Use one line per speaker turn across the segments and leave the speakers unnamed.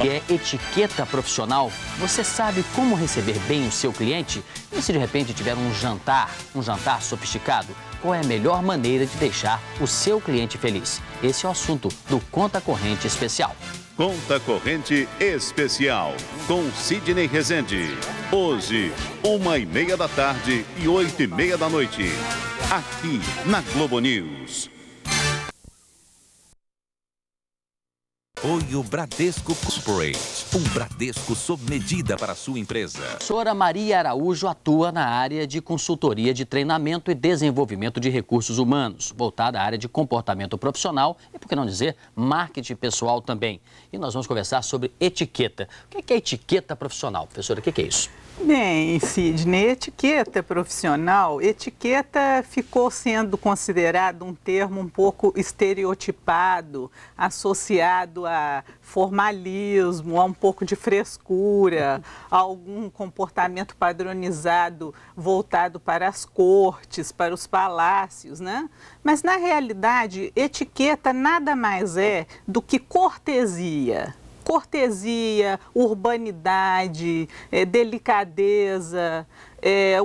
que é etiqueta profissional? Você sabe como receber bem o seu cliente? E se de repente tiver um jantar sofisticado, qual é a melhor maneira de deixar o seu cliente feliz? Esse é o assunto do Conta Corrente Especial.
Conta Corrente Especial, com Sidney Rezende. Hoje, 1h30 da tarde e 8h30 da noite. Aqui na Globo News.
Apoio Bradesco Corporate. Um Bradesco sob medida para a sua empresa.
A professora Maria Araújo atua na área de consultoria de treinamento e desenvolvimento de recursos humanos, voltada à área de comportamento profissional e, por que não dizer, marketing pessoal também. E nós vamos conversar sobre etiqueta. O que é etiqueta profissional? Professora, o que é isso?
Bem, Sidney, etiqueta profissional, etiqueta ficou sendo considerado um termo um pouco estereotipado, associado a formalismo, a um pouco de frescura, a algum comportamento padronizado voltado para as cortes, para os palácios, né? Mas, na realidade, etiqueta nada mais é do que cortesia. Cortesia, urbanidade, delicadeza,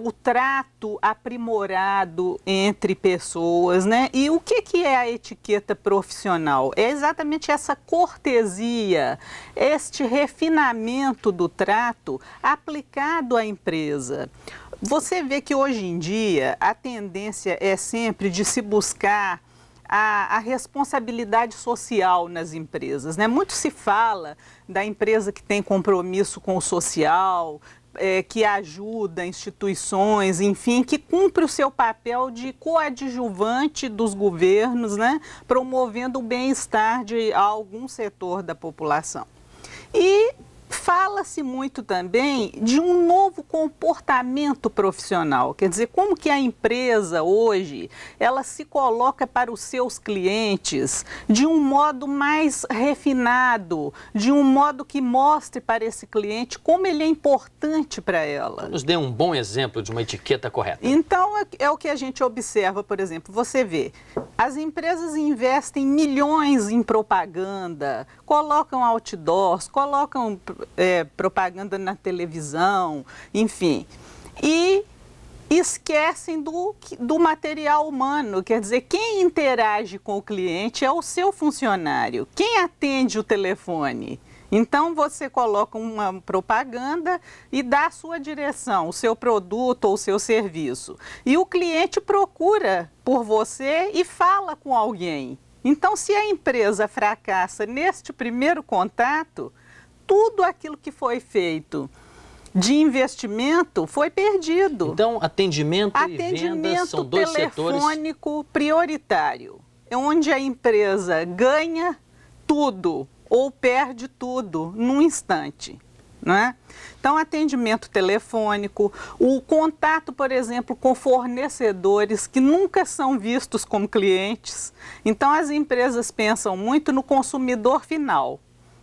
o trato aprimorado entre pessoas, né? E o que é a etiqueta profissional? É exatamente essa cortesia, este refinamento do trato aplicado à empresa. Você vê que hoje em dia a tendência é sempre de se buscar a responsabilidade social nas empresas, né? Muito se fala da empresa que tem compromisso com o social, que ajuda instituições, enfim, que cumpre o seu papel de coadjuvante dos governos, né? Promovendo o bem-estar de algum setor da população. E fala-se muito também de um novo comportamento profissional, quer dizer, como que a empresa hoje, ela se coloca para os seus clientes de um modo mais refinado, de um modo que mostre para esse cliente como ele é importante para ela.
Nos dê um bom exemplo de uma etiqueta correta.
Então, é o que a gente observa, por exemplo, você vê, as empresas investem milhões em propaganda, colocam outdoors, colocam propaganda na televisão, enfim, e esquecem do material humano, quer dizer, quem interage com o cliente é o seu funcionário, quem atende o telefone. Então, você coloca uma propaganda e dá a sua direção, o seu produto ou o seu serviço. E o cliente procura por você e fala com alguém. Então, se a empresa fracassa neste primeiro contato, tudo aquilo que foi feito de investimento foi perdido.
Então, atendimento e vendas são dois setores.
Telefônico prioritário, é onde a empresa ganha tudo ou perde tudo num instante, né? Então, atendimento telefônico, o contato, por exemplo, com fornecedores que nunca são vistos como clientes. Então, as empresas pensam muito no consumidor final,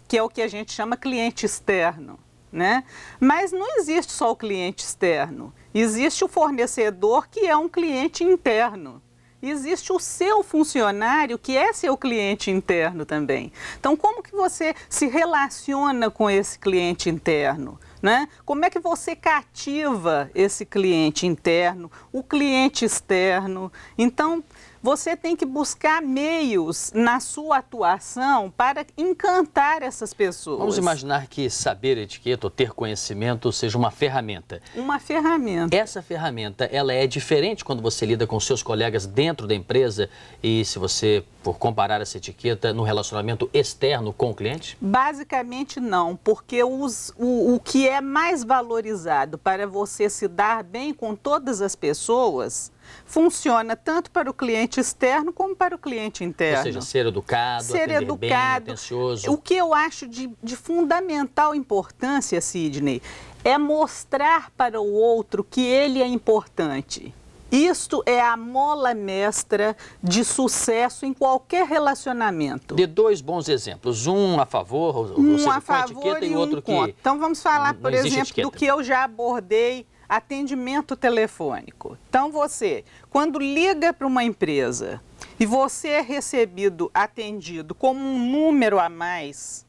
que é o que a gente chama cliente externo, né? Mas não existe só o cliente externo, existe o fornecedor que é um cliente interno. Existe o seu funcionário, que é seu cliente interno também. Então, como que você se relaciona com esse cliente interno, né? Como é que você cativa esse cliente interno, o cliente externo? Então, você tem que buscar meios na sua atuação para encantar essas pessoas.
Vamos imaginar que saber etiqueta ou ter conhecimento seja uma ferramenta.
Uma ferramenta.
Essa ferramenta, ela é diferente quando você lida com seus colegas dentro da empresa e se você for comparar essa etiqueta no relacionamento externo com o cliente?
Basicamente não, porque o que é mais valorizado para você se dar bem com todas as pessoas funciona tanto para o cliente externo como para o cliente interno.
Ou seja, ser educado, atender bem, atencioso.
O que eu acho de fundamental importância, Sidney, é mostrar para o outro que ele é importante. Isto é a mola mestra de sucesso em qualquer relacionamento.
Dê dois bons exemplos, um a favor, ou seja, com etiqueta e outro que...
Então vamos falar, por exemplo, do que eu já abordei, atendimento telefônico. Então você, quando liga para uma empresa e você é atendido como um número a mais,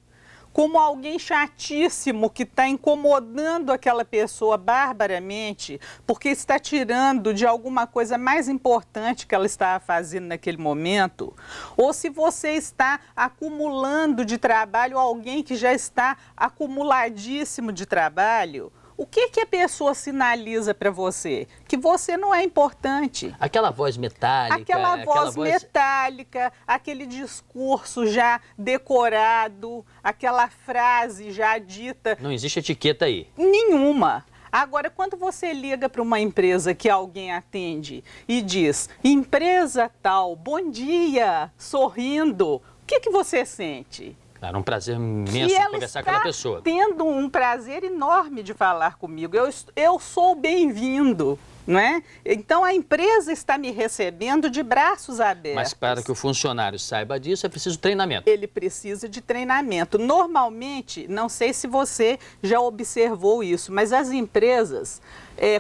como alguém chatíssimo que está incomodando aquela pessoa barbaramente, porque está tirando de alguma coisa mais importante que ela estava fazendo naquele momento, ou se você está acumulando de trabalho alguém que já está acumuladíssimo de trabalho, o que a pessoa sinaliza para você? Que você não é importante.
Aquela voz metálica.
Aquela voz metálica, aquele discurso já decorado, aquela frase já dita.
Não existe etiqueta aí.
Nenhuma. Agora, quando você liga para uma empresa que alguém atende e diz, empresa tal, bom dia, sorrindo, o que você sente?
Claro, um prazer imenso conversar com aquela pessoa.
Tendo um prazer enorme de falar comigo. Eu sou bem-vindo, não é? Então a empresa está me recebendo de braços abertos.
Mas para que o funcionário saiba disso, é preciso treinamento.
Ele precisa de treinamento. Normalmente, não sei se você já observou isso, mas as empresas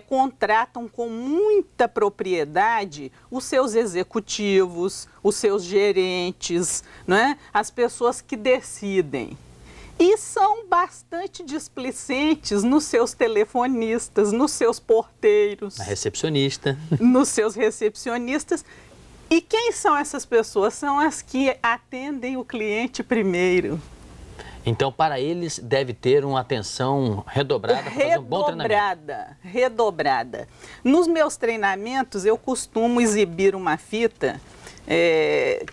contratam com muita propriedade os seus executivos, os seus gerentes, não é? As pessoas que decidem. E são bastante displicentes nos seus telefonistas, nos seus porteiros.
A recepcionista.
Nos seus recepcionistas. E quem são essas pessoas? São as que atendem o cliente primeiro.
Então, para eles, deve ter uma atenção redobrada para fazer um bom treinamento.
Redobrada. Nos meus treinamentos, eu costumo exibir uma fita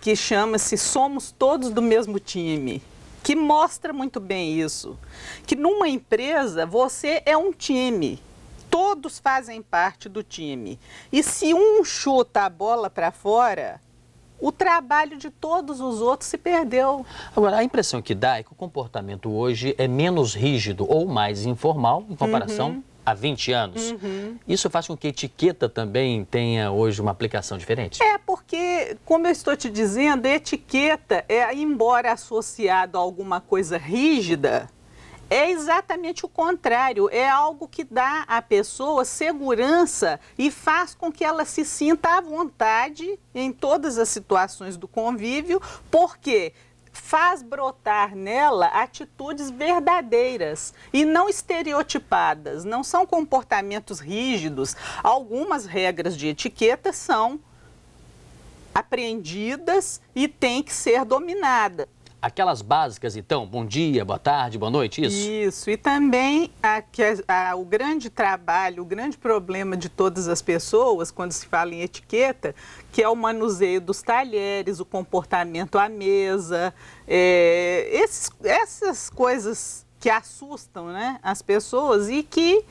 que chama-se Somos Todos do Mesmo Time, que mostra muito bem isso. Que numa empresa, você é um time. Todos fazem parte do time. E se um chuta a bola para fora, o trabalho de todos os outros se perdeu.
Agora, a impressão que dá é que o comportamento hoje é menos rígido ou mais informal em comparação a 20 anos. Isso faz com que a etiqueta também tenha hoje uma aplicação diferente?
Porque, como eu estou te dizendo, a etiqueta, embora associado a alguma coisa rígida, é exatamente o contrário, é algo que dá à pessoa segurança e faz com que ela se sinta à vontade em todas as situações do convívio, porque faz brotar nela atitudes verdadeiras e não estereotipadas, não são comportamentos rígidos. Algumas regras de etiqueta são apreendidas e têm que ser dominadas.
Aquelas básicas, então, bom dia, boa tarde, boa noite, isso?
Isso, e também o grande trabalho, o grande problema de todas as pessoas, quando se fala em etiqueta, que é o manuseio dos talheres, o comportamento à mesa, essas coisas que assustam, né, as pessoas e que,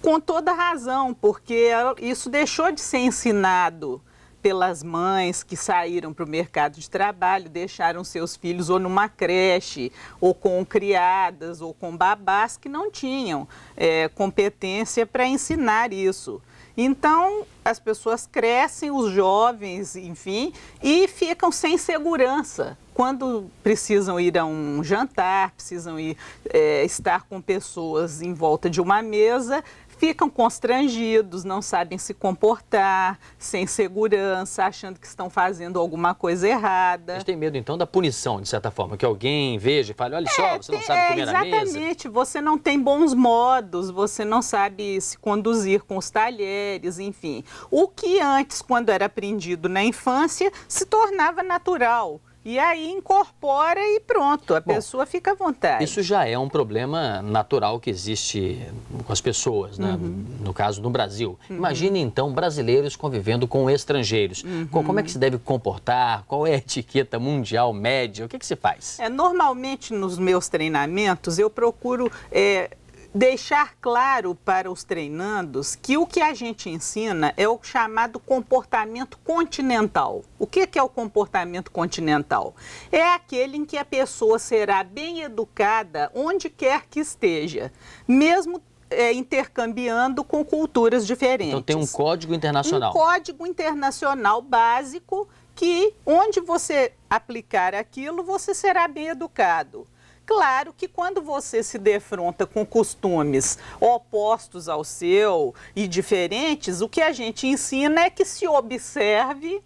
com toda razão, porque isso deixou de ser ensinado pelas mães que saíram para o mercado de trabalho, deixaram seus filhos ou numa creche, ou com criadas, ou com babás que não tinham competência para ensinar isso. Então, as pessoas crescem, os jovens, enfim, e ficam sem segurança. Quando precisam ir a um jantar, precisam estar com pessoas em volta de uma mesa, ficam constrangidos, não sabem se comportar, sem segurança, achando que estão fazendo alguma coisa errada.
Eles têm medo, então, da punição, de certa forma, que alguém veja e fale, olha só, você não sabe comer na mesa.
Exatamente, você não tem bons modos, você não sabe se conduzir com os talheres, enfim. O que antes, quando era aprendido na infância, se tornava natural. E aí incorpora e pronto, a pessoa fica à vontade.
Isso já é um problema natural que existe com as pessoas, né? No caso no Brasil. Imagine então brasileiros convivendo com estrangeiros. Como é que se deve comportar? Qual é a etiqueta mundial média? O que se faz?
Normalmente nos meus treinamentos eu procuro deixar claro para os treinandos que o que a gente ensina é o chamado comportamento continental. O que é o comportamento continental? É aquele em que a pessoa será bem educada onde quer que esteja, mesmo intercambiando com culturas diferentes.
Então tem um código internacional.
Um código internacional básico que onde você aplicar aquilo, você será bem educado. Claro que quando você se defronta com costumes opostos ao seu e diferentes, o que a gente ensina é que se observe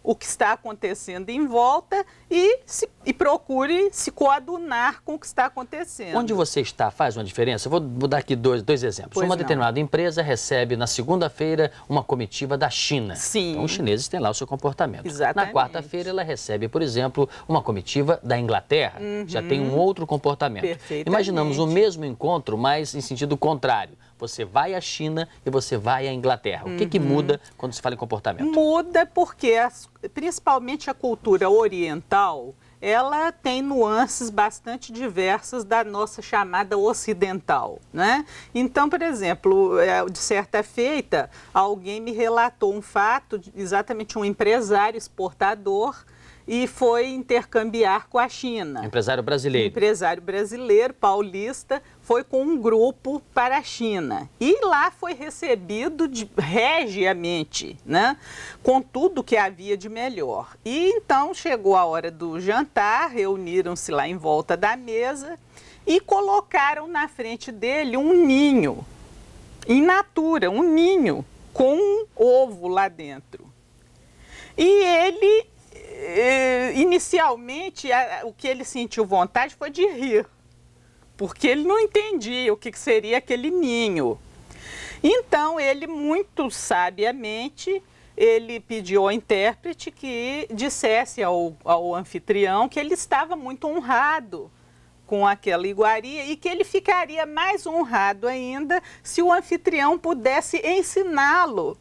o que está acontecendo em volta e procure se coadunar com o que está acontecendo.
Onde você está faz uma diferença? Vou dar aqui dois exemplos.
Pois
uma
não.
determinada empresa recebe na segunda-feira uma comitiva da China.
Sim.
Então os chineses têm lá o seu comportamento.
Exatamente.
Na quarta-feira ela recebe, por exemplo, uma comitiva da Inglaterra. Já tem um outro comportamento.
Perfeitamente.
Imaginamos o mesmo encontro, mas em sentido contrário. Você vai à China e você vai à Inglaterra. O que muda quando se fala em comportamento?
Muda porque, principalmente a cultura oriental, ela tem nuances bastante diversas da nossa chamada ocidental, né? Então, por exemplo, de certa feita, alguém me relatou um fato, exatamente um empresário exportador, e foi intercambiar com a China.
Empresário brasileiro.
Empresário brasileiro, paulista, foi com um grupo para a China. E lá foi recebido regiamente, né? Com tudo que havia de melhor. E então chegou a hora do jantar, reuniram-se lá em volta da mesa e colocaram na frente dele um ninho, in natura, um ninho com um ovo lá dentro. E ele... inicialmente, o que ele sentiu vontade foi de rir, porque ele não entendia o que seria aquele ninho. Então, ele, muito sabiamente, ele pediu ao intérprete que dissesse ao anfitrião que ele estava muito honrado com aquela iguaria e que ele ficaria mais honrado ainda se o anfitrião pudesse ensiná-lo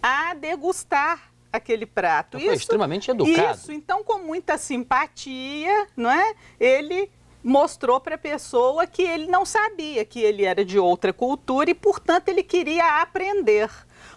a degustar aquele prato.
Então, foi extremamente educado.
Isso, então com muita simpatia, não é? Ele mostrou para a pessoa que ele não sabia, que ele era de outra cultura e, portanto, ele queria aprender.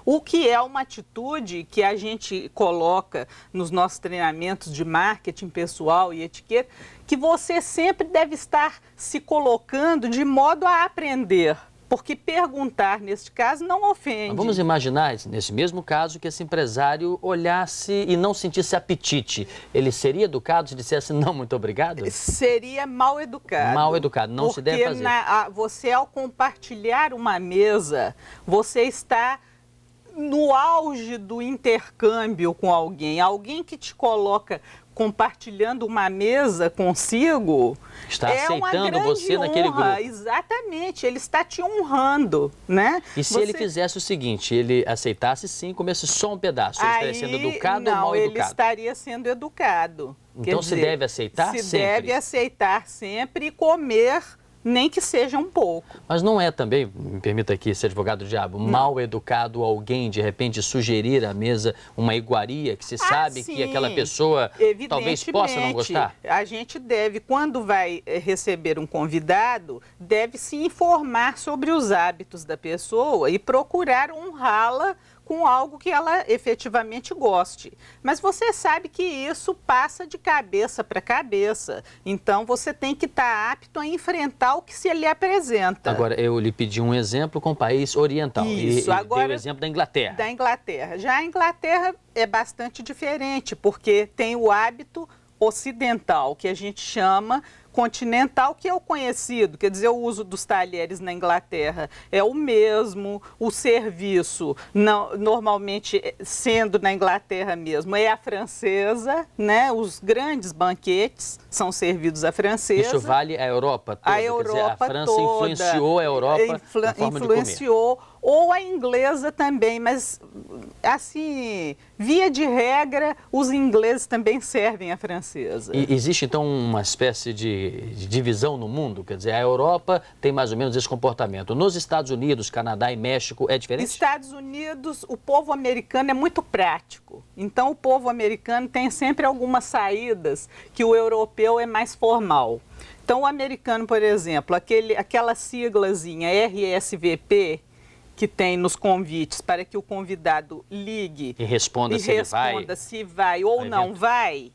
O que é uma atitude que a gente coloca nos nossos treinamentos de marketing pessoal e etiqueta, que você sempre deve estar se colocando de modo a aprender. Porque perguntar, neste caso, não ofende.
Mas vamos imaginar, nesse mesmo caso, que esse empresário olhasse e não sentisse apetite. Ele seria educado se dissesse não, muito obrigado?
Seria mal educado.
Mal educado, não se deve fazer.
Porque você, ao compartilhar uma mesa, você está no auge do intercâmbio com alguém. Alguém que te coloca compartilhando uma mesa consigo,
está aceitando você naquele grupo.
Exatamente, ele está te honrando, né?
E se ele fizesse o seguinte, ele aceitasse sim, comesse só um pedaço, ele estaria sendo educado ou mal educado?
Não, ele estaria sendo educado.
Então se deve aceitar sempre?
Se deve aceitar sempre e comer, nem que seja um pouco.
Mas não é também, me permita aqui ser advogado do diabo, mal educado alguém de repente sugerir à mesa uma iguaria que se sabe que aquela pessoa talvez possa não gostar?
A gente deve, quando vai receber um convidado, deve se informar sobre os hábitos da pessoa e procurar honrá-la com algo que ela efetivamente goste. Mas você sabe que isso passa de cabeça para cabeça. Então, você tem que estar apto a enfrentar o que se lhe apresenta.
Agora, eu lhe pedi um exemplo com o país oriental.
Isso. Agora,
dei o exemplo da Inglaterra.
Da Inglaterra. Já a Inglaterra é bastante diferente, porque tem o hábito ocidental, que a gente chama continental, que é o conhecido, quer dizer, o uso dos talheres na Inglaterra é o mesmo, o serviço, normalmente sendo na Inglaterra mesmo, é a francesa, né? Os grandes banquetes são servidos à francesa.
Isso vale a Europa toda?
A Europa
quer dizer, a França
toda
influenciou a Europa na forma de comer.
Ou a inglesa também, mas assim, via de regra, os ingleses também servem a francesa.
E existe então uma espécie de divisão no mundo? Quer dizer, a Europa tem mais ou menos esse comportamento. Nos Estados Unidos, Canadá e México é diferente?
Estados Unidos, o povo americano é muito prático. Então, o povo americano tem sempre algumas saídas que o europeu é mais formal. Então, o americano, por exemplo, aquela siglazinha RSVP, que tem nos convites para que o convidado ligue
e responda
se vai ou não vai,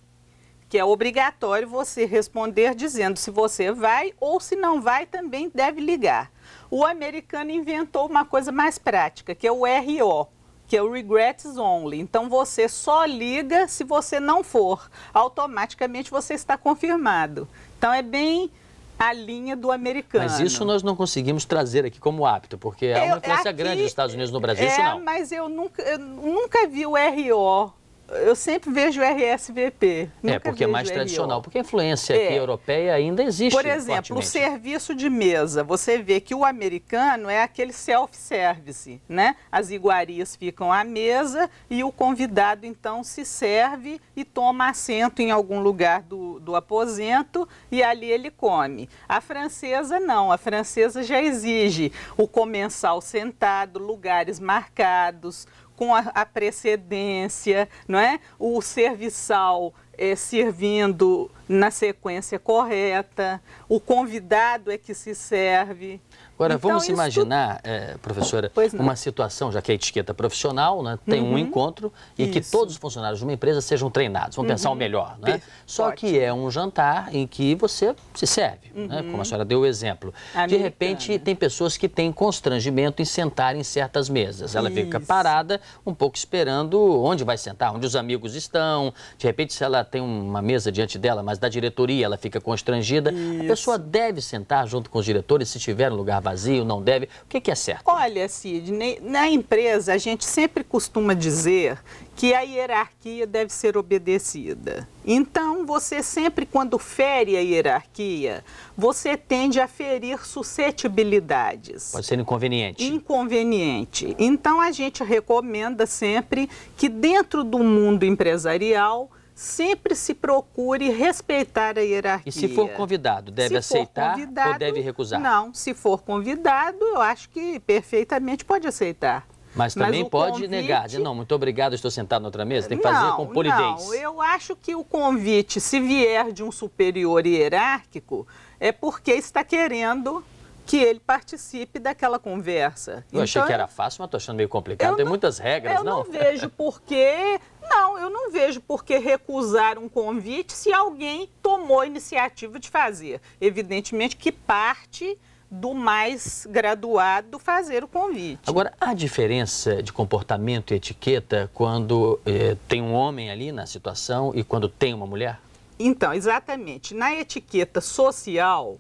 que é obrigatório você responder dizendo se você vai ou se não vai, também deve ligar. O americano inventou uma coisa mais prática, que é o RO, que é o Regrets Only. Então, você só liga se você não for. Automaticamente você está confirmado. Então, é bem a linha do americano.
Mas isso nós não conseguimos trazer aqui como hábito, porque há uma influência grande dos Estados Unidos no Brasil, isso não.
Mas eu nunca vi o RO Eu sempre vejo RSVP.
Porque é mais tradicional, porque a influência aqui europeia ainda existe.
Por exemplo, o serviço de mesa, você vê que o americano é aquele self-service, né? As iguarias ficam à mesa e o convidado, então, se serve e toma assento em algum lugar do aposento e ali ele come. A francesa não, a francesa já exige o comensal sentado, lugares marcados, com a precedência, não é? O serviçal servindo na sequência correta, o convidado é que se serve.
Agora, então, vamos imaginar, professora, uma situação, já que a etiqueta profissional, né, tem um encontro e que todos os funcionários de uma empresa sejam treinados. Vamos pensar o melhor, né? Só que é um jantar em que você se serve, né, como a senhora deu o exemplo. De repente, tem pessoas que têm constrangimento em sentar em certas mesas. Ela fica parada, um pouco esperando onde vai sentar, onde os amigos estão. De repente, se ela tem uma mesa diante dela, mas da diretoria, ela fica constrangida. A pessoa deve sentar junto com os diretores se tiver um lugar vazio, não deve. O que é certo?
Olha, Sidney, na empresa a gente sempre costuma dizer que a hierarquia deve ser obedecida. Então, você sempre, quando fere a hierarquia, você tende a ferir suscetibilidades.
Pode ser inconveniente.
Inconveniente. Então, a gente recomenda sempre que dentro do mundo empresarial, sempre se procure respeitar a hierarquia.
E se for convidado, deve aceitar ou deve recusar?
Não, se for convidado, eu acho que perfeitamente pode aceitar.
Mas também pode negar, dizer, não, muito obrigado, estou sentado na outra mesa, tem que fazer com polidez.
Não, eu acho que o convite, se vier de um superior hierárquico, é porque está querendo que ele participe daquela conversa.
Eu achei que era fácil, mas estou achando meio complicado. Tem muitas regras, não?
Eu não vejo por que... Não, eu não vejo por que recusar um convite se alguém tomou a iniciativa de fazer. Evidentemente que parte do mais graduado fazer o convite.
Agora, há diferença de comportamento e etiqueta quando tem um homem ali na situação e quando tem uma mulher?
Então, exatamente. Na etiqueta social,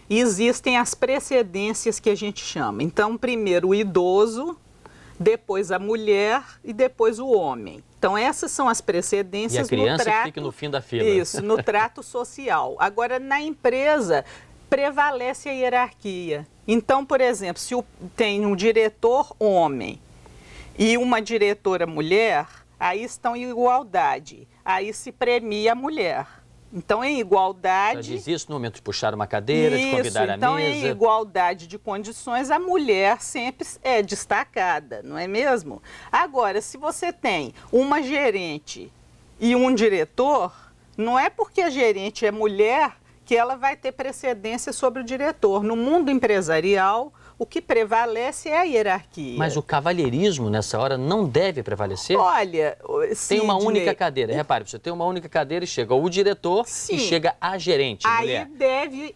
existem as precedências que a gente chama. Então, primeiro o idoso, depois a mulher e depois o homem. Então, essas são as precedências no trato...
E a criança fica no fim da fila.
Isso, no trato social. Agora, na empresa, prevalece a hierarquia. Então, por exemplo, se tem um diretor homem e uma diretora mulher, aí estão em igualdade. Aí se premia a mulher. Então, em igualdade...
Já diz isso no momento de puxar uma cadeira, de convidar a mesa.
Então, em igualdade de condições, a mulher sempre é destacada, não é mesmo? Agora, se você tem uma gerente e um diretor, não é porque a gerente é mulher que ela vai ter precedência sobre o diretor. No mundo empresarial, o que prevalece é a hierarquia.
Mas o cavalheirismo, nessa hora, não deve prevalecer?
Olha,
tem uma única cadeira. Repare, você tem uma única cadeira e chega o diretor e chega a gerente,
aí
mulher.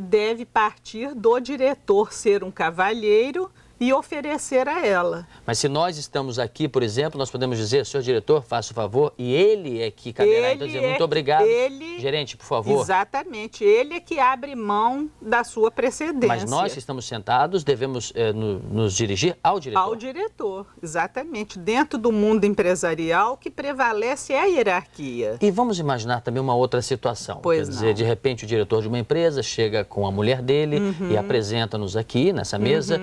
Deve partir do diretor ser um cavalheiro e oferecer a ela.
Mas se nós estamos aqui, por exemplo, nós podemos dizer, senhor diretor, faça o favor, e ele é que caberá, então dizer, muito obrigado, gerente, por favor.
Exatamente, ele é que abre mão da sua precedência.
Mas nós que estamos sentados devemos nos dirigir ao diretor.
Ao diretor, exatamente. Dentro do mundo empresarial, o que prevalece é a hierarquia.
E vamos imaginar também uma outra situação.
Pois
Quer dizer, de repente o diretor de uma empresa chega com a mulher dele e apresenta-nos aqui nessa mesa.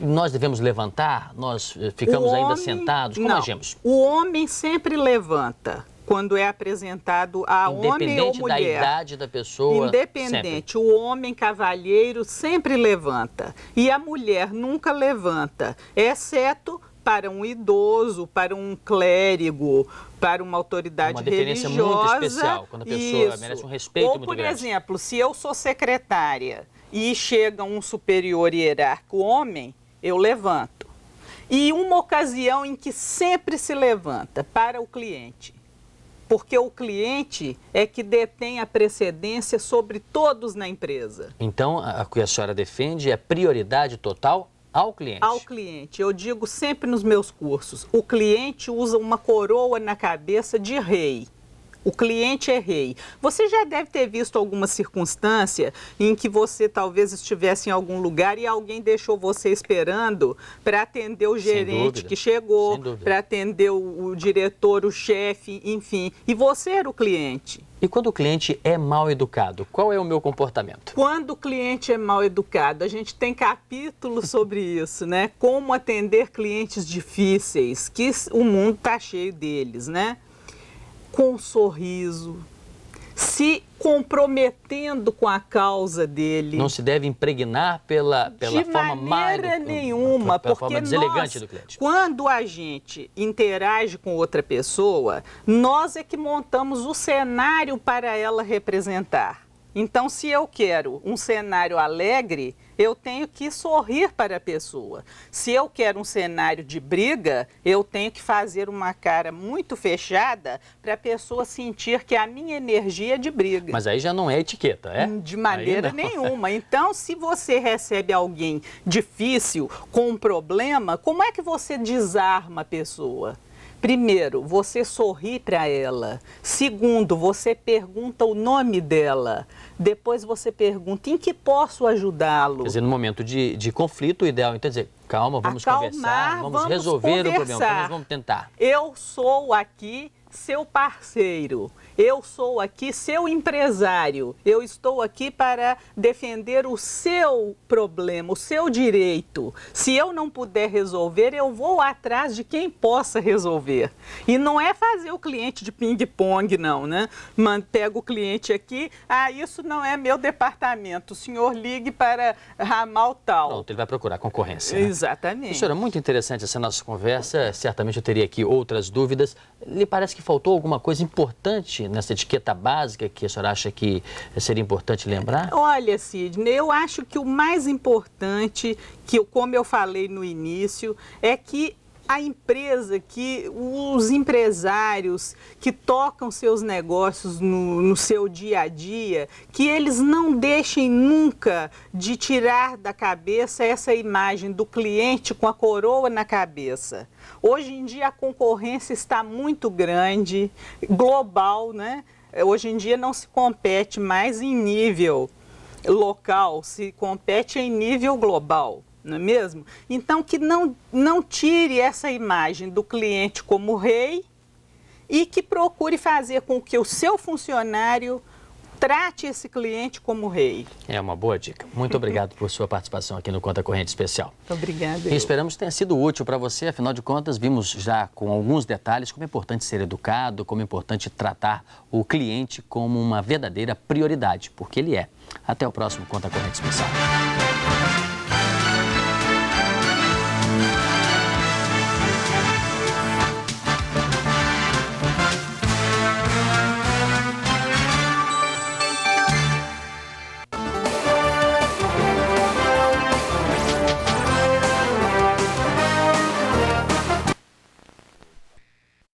Nós devemos levantar? Nós ficamos ainda sentados? Como agimos?
O homem sempre levanta quando é apresentado a homem ou mulher.
Independente da idade da pessoa.
Independente. O homem cavalheiro sempre levanta. E a mulher nunca levanta, exceto para um idoso, para um clérigo, para uma autoridade religiosa.
Uma deferência muito especial, quando a pessoa merece um respeito muito grande.
Ou, por exemplo, se eu sou secretária e chega um superior hierárquico homem, eu levanto. E uma ocasião em que sempre se levanta para o cliente, porque o cliente é que detém a precedência sobre todos na empresa.
Então, o que a senhora defende é prioridade total ao cliente?
Ao cliente. Eu digo sempre nos meus cursos, o cliente usa uma coroa na cabeça de rei. O cliente é rei. Você já deve ter visto alguma circunstância em que você talvez estivesse em algum lugar e alguém deixou você esperando para atender o gerente que chegou, para atender o diretor, o chefe, enfim. E você era o cliente.
E quando o cliente é mal educado, qual é o meu comportamento?
Quando o cliente é mal educado, a gente tem capítulo sobre isso, né? Como atender clientes difíceis, que o mundo está cheio deles, né? Com um sorriso, se comprometendo com a causa dele.
Não se deve impregnar pela forma má
de maneira nenhuma,
pela
porque
forma deselegante do cliente.
Quando a gente interage com outra pessoa, nós é que montamos o cenário para ela representar. Então, se eu quero um cenário alegre, eu tenho que sorrir para a pessoa. Se eu quero um cenário de briga, eu tenho que fazer uma cara muito fechada para a pessoa sentir que a minha energia é de briga.
Mas aí já não é etiqueta, é?
De maneira nenhuma. Então, se você recebe alguém difícil, com um problema, como é que você desarma a pessoa? Primeiro, você sorri para ela. Segundo, você pergunta o nome dela. Depois você pergunta em que posso ajudá-lo.
Quer dizer, no momento de conflito, o ideal então é dizer, calma, vamos conversar, vamos resolver o problema, nós vamos tentar.
Eu sou aqui seu parceiro, eu sou aqui seu empresário, eu estou aqui para defender o seu problema, o seu direito. Se eu não puder resolver, eu vou atrás de quem possa resolver. E não é fazer o cliente de ping-pong, não, né? Pega o cliente aqui, isso não é meu departamento, o senhor ligue para ramal tal.
Pronto, ele vai procurar concorrência. Né?
Exatamente.
Professora, muito interessante essa nossa conversa, certamente eu teria aqui outras dúvidas. Lhe parece que faltou alguma coisa importante nessa etiqueta básica que a senhora acha que seria importante lembrar?
Olha, Sidney, eu acho que o mais importante, como eu falei no início, é que a empresa, que os empresários que tocam seus negócios no seu dia a dia, que eles não deixem nunca de tirar da cabeça essa imagem do cliente com a coroa na cabeça. Hoje em dia a concorrência está muito grande, global, né? Hoje em dia não se compete mais em nível local, se compete em nível global. Não é mesmo? Então, que não tire essa imagem do cliente como rei e que procure fazer com que o seu funcionário trate esse cliente como rei.
É uma boa dica. Muito obrigado por sua participação aqui no Conta Corrente Especial.
Obrigada.
E esperamos que tenha sido útil para você, afinal de contas, vimos já com alguns detalhes como é importante ser educado, como é importante tratar o cliente como uma verdadeira prioridade, porque ele é. Até o próximo Conta Corrente Especial.